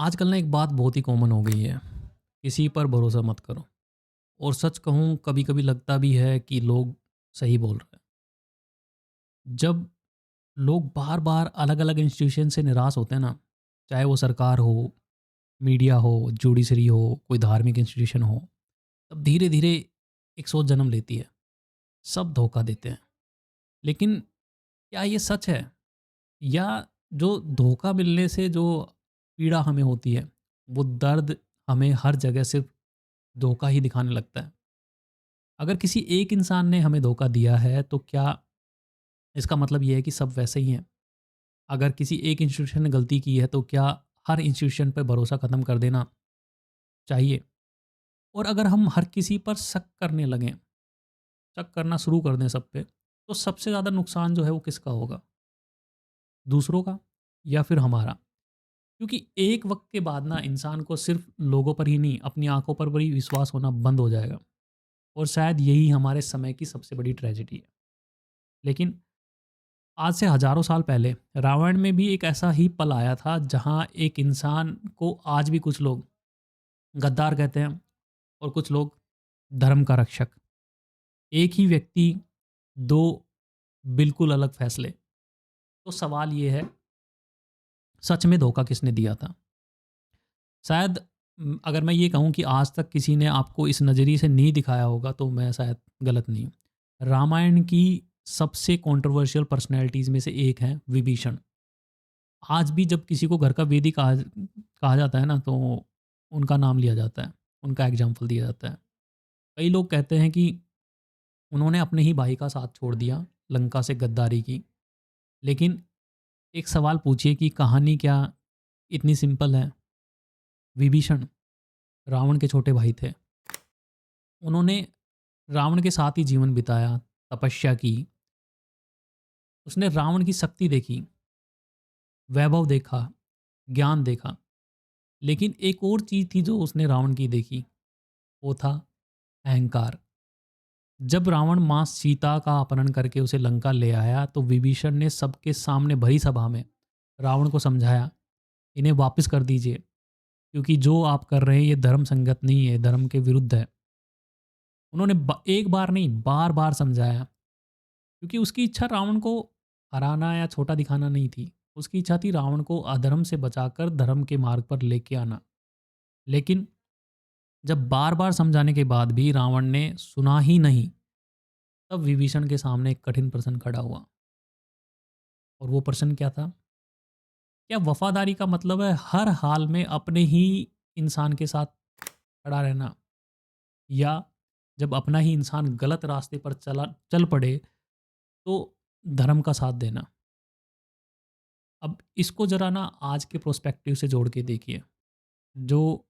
आजकल ना एक बात बहुत ही कॉमन हो गई है, किसी पर भरोसा मत करो। और सच कहूँ कभी-कभी लगता भी है कि लोग सही बोल रहे हैं। जब लोग बार-बार अलग-अलग इंस्टीट्यूशन से निराश होते हैं ना, चाहे वो सरकार हो, मीडिया हो, जुडिशरी हो, कोई धार्मिक इंस्टीट्यूशन हो, तब धीरे-धीरे एक सोच जन्म लेती है, सब धोखा देते हैं। लेकिन क्या ये सच है? या जो धोखा मिलने से जो पीड़ा हमें होती है, वो दर्द हमें हर जगह सिर्फ़ धोखा ही दिखाने लगता है? अगर किसी एक इंसान ने हमें धोखा दिया है, तो क्या इसका मतलब ये है कि सब वैसे ही हैं? अगर किसी एक इंस्टीट्यूशन ने गलती की है, तो क्या हर इंस्टीट्यूशन पे भरोसा ख़त्म कर देना चाहिए? और अगर हम हर किसी पर शक करने लगें, शक करना शुरू कर दें सब पे, तो सबसे ज़्यादा नुकसान जो है वो किसका होगा? दूसरों का या फिर हमारा? क्योंकि एक वक़्त के बाद ना इंसान को सिर्फ़ लोगों पर ही नहीं, अपनी आँखों पर भी विश्वास होना बंद हो जाएगा और शायद यही हमारे समय की सबसे बड़ी ट्रेजेडी है। लेकिन आज से हज़ारों साल पहले रामायण में भी एक ऐसा ही पल आया था जहाँ एक इंसान को आज भी कुछ लोग गद्दार कहते हैं और कुछ लोग धर्म का रक्षक। एक ही व्यक्ति, 2 बिल्कुल अलग फैसले। तो सवाल ये है, सच में धोखा किसने दिया था? शायद अगर मैं ये कहूँ कि आज तक किसी ने आपको इस नज़रिए से नहीं दिखाया होगा तो मैं शायद गलत नहीं हूँ। रामायण की सबसे कंट्रोवर्शियल पर्सनैलिटीज़ में से एक हैं विभीषण। आज भी जब किसी को घर का वेदी कहा कहा जाता है ना, तो उनका नाम लिया जाता है, उनका एग्ज़ाम्पल दिया जाता है। कई लोग कहते हैं कि उन्होंने अपने ही भाई का साथ छोड़ दिया, लंका से गद्दारी की। लेकिन एक सवाल पूछिए कि कहानी क्या इतनी सिंपल है? विभीषण रावण के छोटे भाई थे। उन्होंने रावण के साथ ही जीवन बिताया, तपस्या की, उसने रावण की शक्ति देखी, वैभव देखा, ज्ञान देखा। लेकिन एक और चीज़ थी जो उसने रावण की देखी, वो था अहंकार। जब रावण माँ सीता का अपहरण करके उसे लंका ले आया, तो विभीषण ने सबके सामने भरी सभा में रावण को समझाया, इन्हें वापस कर दीजिए, क्योंकि जो आप कर रहे हैं ये धर्म संगत नहीं है, धर्म के विरुद्ध है। उन्होंने एक बार नहीं, बार बार समझाया, क्योंकि उसकी इच्छा रावण को हराना या छोटा दिखाना नहीं थी। उसकी इच्छा थी रावण को अधर्म से बचाकर धर्म के मार्ग पर लेके आना। लेकिन जब बार बार समझाने के बाद भी रावण ने सुना ही नहीं, तब विभीषण के सामने एक कठिन प्रश्न खड़ा हुआ। और वो प्रश्न क्या था? क्या वफादारी का मतलब है हर हाल में अपने ही इंसान के साथ खड़ा रहना, या जब अपना ही इंसान गलत रास्ते पर चल पड़े तो धर्म का साथ देना? अब इसको जरा ना आज के प्रोस्पेक्टिव से जोड़ के देखिए। जो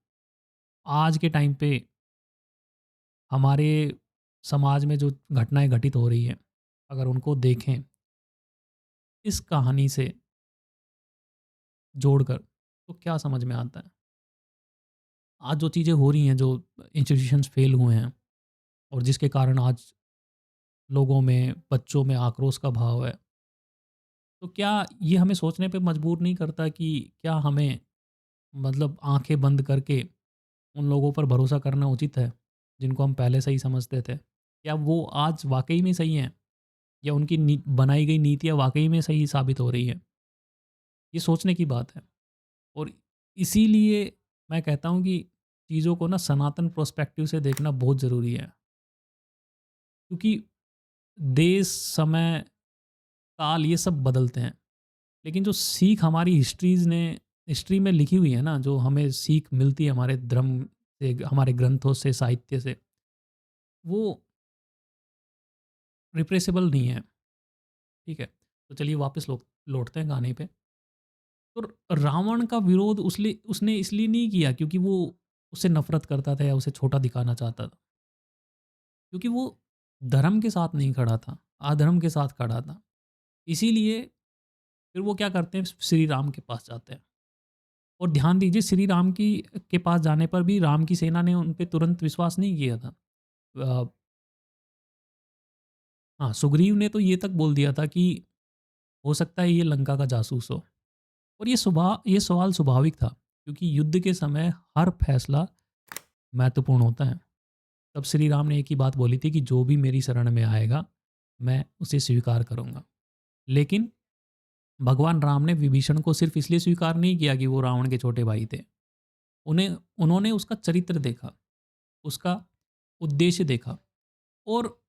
आज के टाइम पे हमारे समाज में जो घटनाएं घटित हो रही हैं, अगर उनको देखें इस कहानी से जोड़कर, तो क्या समझ में आता है? आज जो चीज़ें हो रही हैं, जो इंस्टीट्यूशंस फेल हुए हैं और जिसके कारण आज लोगों में, बच्चों में आक्रोश का भाव है, तो क्या ये हमें सोचने पे मजबूर नहीं करता कि क्या हमें, मतलब आंखें बंद करके उन लोगों पर भरोसा करना उचित है, जिनको हम पहले से ही समझते थे? क्या वो आज वाक़ई में सही हैं, या उनकी बनाई गई नीतियाँ वाक़ई में सही साबित हो रही हैं? ये सोचने की बात है। और इसीलिए मैं कहता हूँ कि चीज़ों को ना सनातन पर्सपेक्टिव से देखना बहुत ज़रूरी है। क्योंकि देश, समय, काल ये सब बदलते हैं। लेकिन जो सीख हमारी हिस्ट्री में लिखी हुई है ना, जो हमें सीख मिलती है हमारे धर्म से, हमारे ग्रंथों से, साहित्य से, वो रिप्लेसेबल नहीं है। ठीक है? तो चलिए वापस लौटते हैं कहानी पे। तो रावण का विरोध उसने इसलिए नहीं किया क्योंकि वो उससे नफ़रत करता था या उसे छोटा दिखाना चाहता था। क्योंकि वो धर्म के साथ नहीं खड़ा था, अधर्म के साथ खड़ा था। इसीलिए फिर वो क्या करते हैं, श्री राम के पास जाते हैं। और ध्यान दीजिए, श्री राम की के पास जाने पर भी राम की सेना ने उन पे तुरंत विश्वास नहीं किया था। अ, हाँ, सुग्रीव ने तो ये तक बोल दिया था कि हो सकता है ये लंका का जासूस हो। और ये सवाल स्वाभाविक था। क्योंकि युद्ध के समय हर फैसला महत्वपूर्ण होता है। तब श्री राम ने एक ही बात बोली थी कि जो भी मेरी शरण में आएगा, मैं उसे स्वीकार करूँगा। लेकिन भगवान राम ने विभीषण को सिर्फ़ इसलिए स्वीकार नहीं किया कि वो रावण के छोटे भाई थे। उन्होंने उसका चरित्र देखा, उसका उद्देश्य देखा और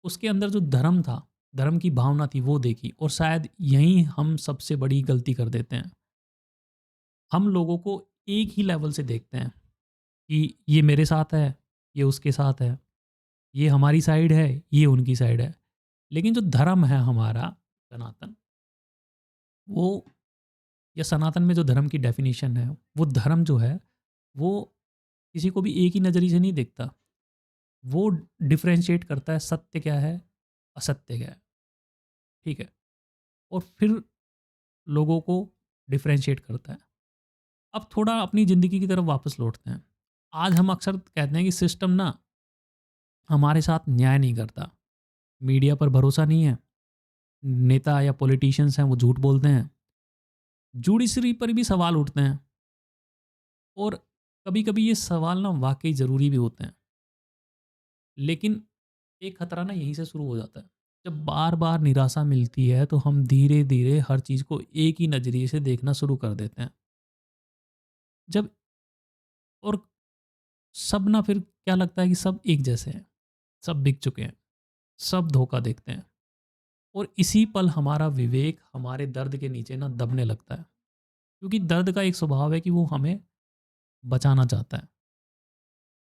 उसके अंदर जो धर्म था, धर्म की भावना थी वो देखी और शायद यहीं हम सबसे बड़ी गलती कर देते हैं। हम लोगों को एक ही लेवल से देखते हैं कि ये मेरे साथ है, ये उसके साथ है, ये हमारी साइड है, ये उनकी साइड है। लेकिन जो धर्म है हमारा सनातन, वो या सनातन में जो धर्म की डेफ़िनिशन है, वो धर्म जो है, वो किसी को भी एक ही नज़रिए से नहीं देखता। वो डिफ़रेंशिएट करता है सत्य क्या है, असत्य क्या है, ठीक है? और फिर लोगों को डिफ़रेंशिएट करता है। अब थोड़ा अपनी ज़िंदगी की तरफ वापस लौटते हैं। आज हम अक्सर कहते हैं कि सिस्टम ना हमारे साथ न्याय नहीं करता, मीडिया पर भरोसा नहीं है, नेता या पॉलिटिशियंस हैं वो झूठ बोलते हैं, जुडिशरी पर भी सवाल उठते हैं और कभी-कभी ये सवाल ना वाक़ई ज़रूरी भी होते हैं। लेकिन एक खतरा ना यहीं से शुरू हो जाता है। जब बार-बार निराशा मिलती है तो हम धीरे-धीरे हर चीज़ को एक ही नज़रिए से देखना शुरू कर देते हैं। जब और सब ना फिर क्या लगता है कि सब एक जैसे हैं, सब बिक चुके हैं, सब धोखा देखते हैं और इसी पल हमारा विवेक हमारे दर्द के नीचे ना दबने लगता है। क्योंकि दर्द का एक स्वभाव है कि वो हमें बचाना चाहता है।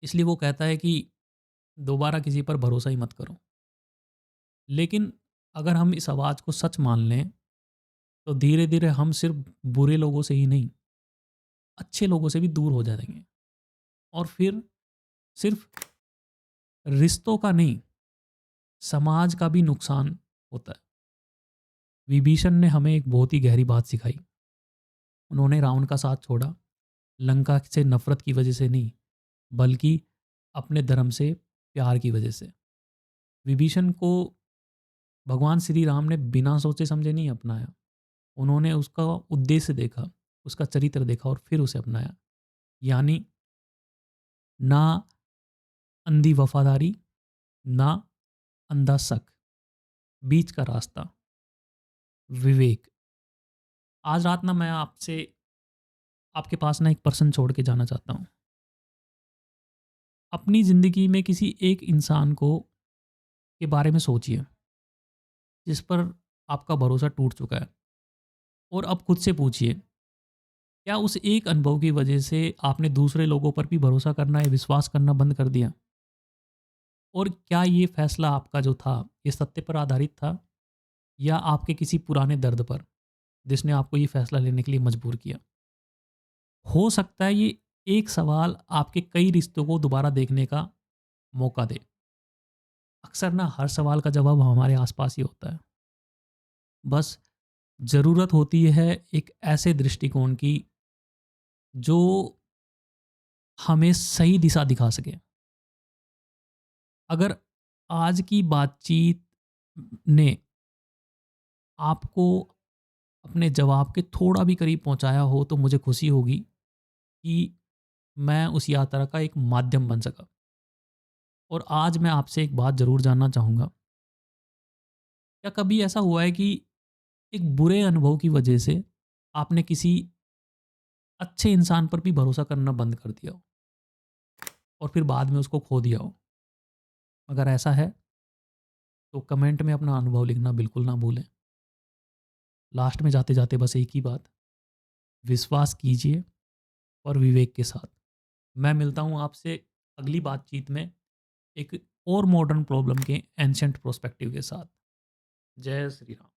इसलिए वो कहता है कि दोबारा किसी पर भरोसा ही मत करो। लेकिन अगर हम इस आवाज़ को सच मान लें, तो धीरे-धीरे हम सिर्फ़ बुरे लोगों से ही नहीं, अच्छे लोगों से भी दूर हो जाएँगे और फिर सिर्फ़ रिश्तों का नहीं, समाज का भी नुकसान होता है। विभीषण ने हमें एक बहुत ही गहरी बात सिखाई। उन्होंने रावण का साथ छोड़ा, लंका से नफ़रत की वजह से नहीं, बल्कि अपने धर्म से प्यार की वजह से। विभीषण को भगवान श्री राम ने बिना सोचे समझे नहीं अपनाया। उन्होंने उसका उद्देश्य देखा, उसका चरित्र देखा और फिर उसे अपनाया। यानी ना अंधी वफ़ादारी, ना अंधा शक, बीच का रास्ता, विवेक। आज रात ना मैं आपसे आपके पास ना एक प्रश्न छोड़ के जाना चाहता हूँ। अपनी ज़िंदगी में किसी एक इंसान को के बारे में सोचिए, जिस पर आपका भरोसा टूट चुका है और अब खुद से पूछिए, क्या उस एक अनुभव की वजह से आपने दूसरे लोगों पर भी भरोसा करना या विश्वास करना बंद कर दिया? और क्या ये फ़ैसला आपका जो था, ये सत्य पर आधारित था या आपके किसी पुराने दर्द पर, जिसने आपको ये फ़ैसला लेने के लिए मजबूर किया? हो सकता है ये एक सवाल आपके कई रिश्तों को दोबारा देखने का मौका दे। अक्सर ना हर सवाल का जवाब हमारे आसपास ही होता है। बस ज़रूरत होती है एक ऐसे दृष्टिकोण की जो हमें सही दिशा दिखा सके। अगर आज की बातचीत ने आपको अपने जवाब के थोड़ा भी करीब पहुंचाया हो तो मुझे खुशी होगी कि मैं उस यात्रा का एक माध्यम बन सका। और आज मैं आपसे एक बात ज़रूर जानना चाहूँगा, क्या कभी ऐसा हुआ है कि एक बुरे अनुभव की वजह से आपने किसी अच्छे इंसान पर भी भरोसा करना बंद कर दिया हो और फिर बाद में उसको खो दिया हो? अगर ऐसा है तो कमेंट में अपना अनुभव लिखना बिल्कुल ना भूलें। लास्ट में जाते-जाते बस एक ही बात, विश्वास कीजिए और विवेक के साथ। मैं मिलता हूँ आपसे अगली बातचीत में एक और मॉडर्न प्रॉब्लम के एंशिएंट पर्सपेक्टिव के साथ। जय श्री राम।